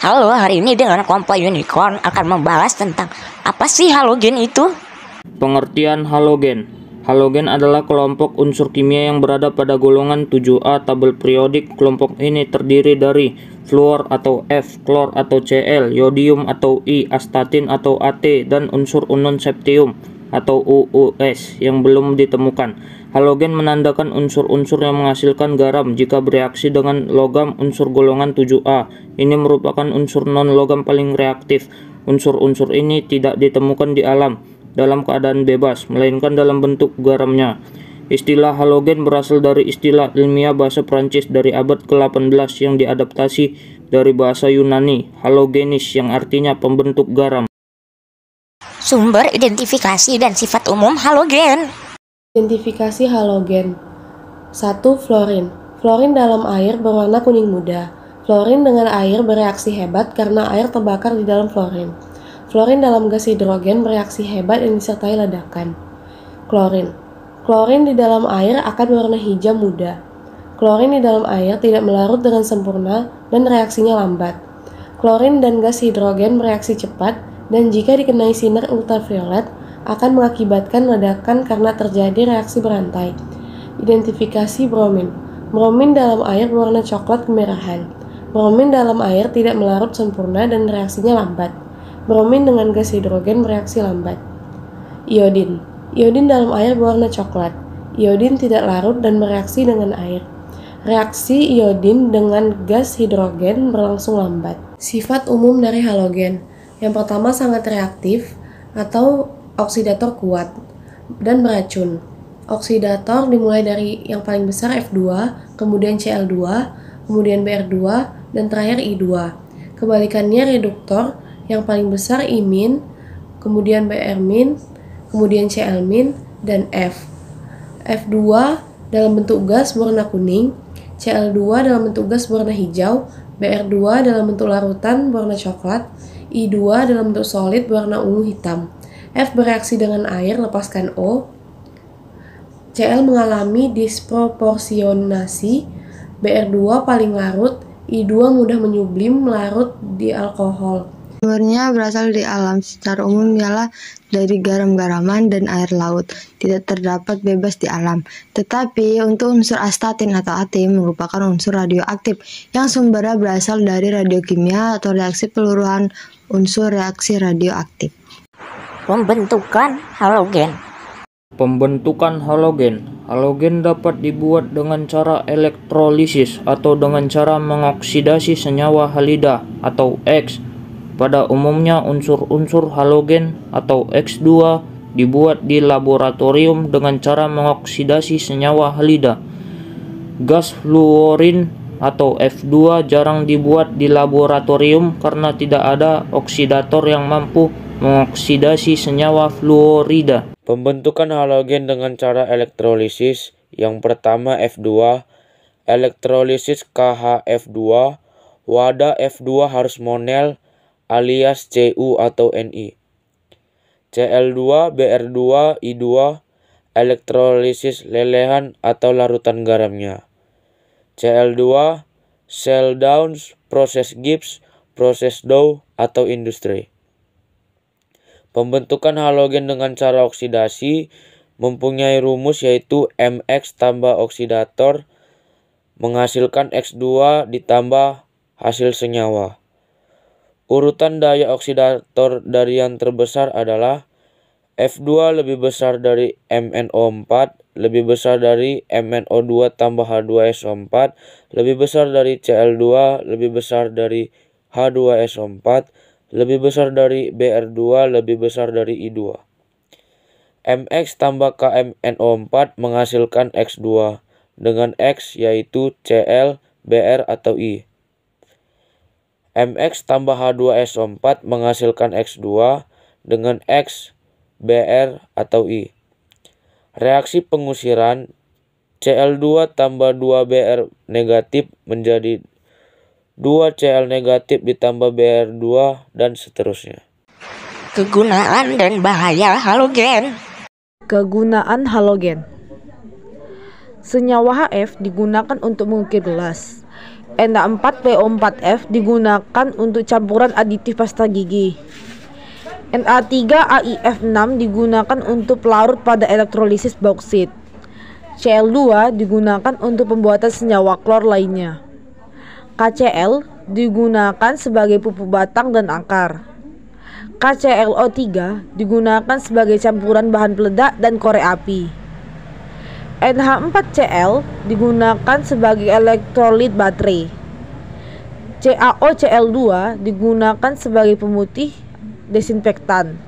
Halo, hari ini dengan kelompok unicorn akan membahas tentang apa sih halogen itu? Pengertian halogen. Halogen adalah kelompok unsur kimia yang berada pada golongan 7A tabel periodik. Kelompok ini terdiri dari fluor atau F, klor atau Cl, yodium atau I, astatin atau At, dan unsur unon septium atau UUS yang belum ditemukan. Halogen menandakan unsur-unsur yang menghasilkan garam jika bereaksi dengan logam unsur golongan 7A. Ini merupakan unsur non-logam paling reaktif. Unsur-unsur ini tidak ditemukan di alam dalam keadaan bebas, melainkan dalam bentuk garamnya. Istilah halogen berasal dari istilah ilmiah bahasa Prancis dari abad ke-18 yang diadaptasi dari bahasa Yunani, halogenis, yang artinya pembentuk garam. Sumber, identifikasi, dan sifat umum halogen. Identifikasi halogen. 1. Fluorin. Fluorin dalam air berwarna kuning muda. Fluorin dengan air bereaksi hebat karena air terbakar di dalam fluorin. Fluorin dalam gas hidrogen bereaksi hebat yang disertai ledakan. Klorin. Klorin di dalam air akan berwarna hijau muda. Klorin di dalam air tidak melarut dengan sempurna dan reaksinya lambat. Klorin dan gas hidrogen bereaksi cepat dan jika dikenai sinar ultraviolet akan mengakibatkan ledakan karena terjadi reaksi berantai. Identifikasi bromin. Bromin dalam air berwarna coklat kemerahan. Bromin dalam air tidak melarut sempurna dan reaksinya lambat. Bromin dengan gas hidrogen bereaksi lambat. Iodin. Iodin dalam air berwarna coklat. Iodin tidak larut dan bereaksi dengan air. Reaksi iodin dengan gas hidrogen berlangsung lambat. Sifat umum dari halogen. Yang pertama, sangat reaktif atau oksidator kuat dan beracun. Oksidator dimulai dari yang paling besar F2, kemudian Cl2, kemudian Br2, dan terakhir I2. Kebalikannya reduktor, yang paling besar I-, kemudian Br-, kemudian Cl-, dan F. F2 dalam bentuk gas berwarna kuning, Cl2 dalam bentuk gas berwarna hijau, Br2 dalam bentuk larutan berwarna coklat, I2 dalam bentuk solid berwarna ungu hitam. F bereaksi dengan air, lepaskan O. Cl mengalami disproporsionasi. Br2 paling larut. I2 mudah menyublim, larut di alkohol. Sumbernya berasal di alam, secara umum ialah dari garam-garaman dan air laut. Tidak terdapat bebas di alam. Tetapi untuk unsur astatin atau At merupakan unsur radioaktif yang sumbernya berasal dari radiokimia atau reaksi peluruhan unsur reaksi radioaktif. Pembentukan halogen. Pembentukan halogen. Halogen dapat dibuat dengan cara elektrolisis atau dengan cara mengoksidasi senyawa halida atau X. Pada umumnya unsur-unsur halogen atau X2 dibuat di laboratorium dengan cara mengoksidasi senyawa halida. Gas fluorin atau F2 jarang dibuat di laboratorium karena tidak ada oksidator yang mampu mengoksidasi senyawa fluorida. Pembentukan halogen dengan cara elektrolisis. Yang pertama F2, elektrolisis KHF2. Wadah F2 harus monel alias Cu atau Ni. Cl2, Br2, I2, elektrolisis lelehan atau larutan garamnya. Cl2, cell downs, proses Gibbs, proses Dow atau industri. Pembentukan halogen dengan cara oksidasi mempunyai rumus yaitu Mx tambah oksidator menghasilkan X2 ditambah hasil senyawa. Urutan daya oksidator dari yang terbesar adalah F2 lebih besar dari MnO4, lebih besar dari MnO2 tambah H2SO4, lebih besar dari Cl2, lebih besar dari H2SO4, lebih besar dari Br2, lebih besar dari I2. Mx tambah KMnO4 menghasilkan X2 dengan X yaitu Cl, Br atau I. Mx tambah H2SO4 menghasilkan X2 dengan X, Br atau I. Reaksi pengusiran Cl2 tambah 2Br negatif menjadi 2Cl negatif ditambah Br2 dan seterusnya. Kegunaan dan bahaya halogen. Kegunaan halogen. Senyawa Hf digunakan untuk mengukir gelas. Na4PO4F digunakan untuk campuran aditif pasta gigi. Na3AIF6 digunakan untuk pelarut pada elektrolisis bauksit. Cl2 digunakan untuk pembuatan senyawa klor lainnya. KCl digunakan sebagai pupuk batang dan akar. KClO3 digunakan sebagai campuran bahan peledak dan korek api. NH4Cl digunakan sebagai elektrolit baterai. CaOCl2 digunakan sebagai pemutih desinfektan.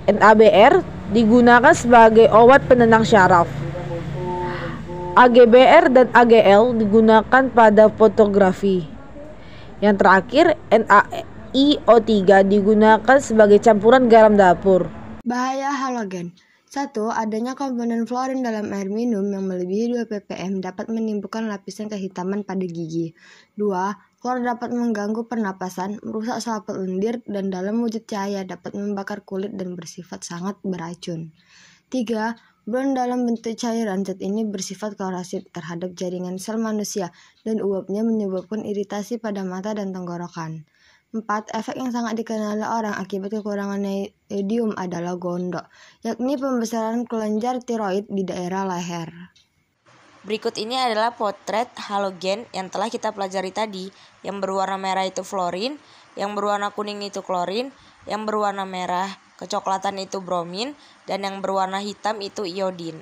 NaBr digunakan sebagai obat penenang syaraf. AgBr dan Agl digunakan pada fotografi. Yang terakhir, NaIO3 digunakan sebagai campuran garam dapur. Bahaya halogen. 1. Adanya komponen fluorin dalam air minum yang melebihi 2 ppm dapat menimbulkan lapisan kehitaman pada gigi. 2. Fluor dapat mengganggu pernapasan, merusak selaput lendir, dan dalam wujud cahaya dapat membakar kulit dan bersifat sangat beracun. 3. Brown dalam bentuk cairan zat ini bersifat korosif terhadap jaringan sel manusia dan uapnya menyebabkan iritasi pada mata dan tenggorokan. 4. Efek yang sangat dikenali orang akibat kekurangan iodium adalah gondok, yakni pembesaran kelenjar tiroid di daerah leher. Berikut ini adalah potret halogen yang telah kita pelajari tadi. Yang berwarna merah itu fluorin, yang berwarna kuning itu klorin, yang berwarna merah kecoklatan itu bromin, dan yang berwarna hitam itu iodin.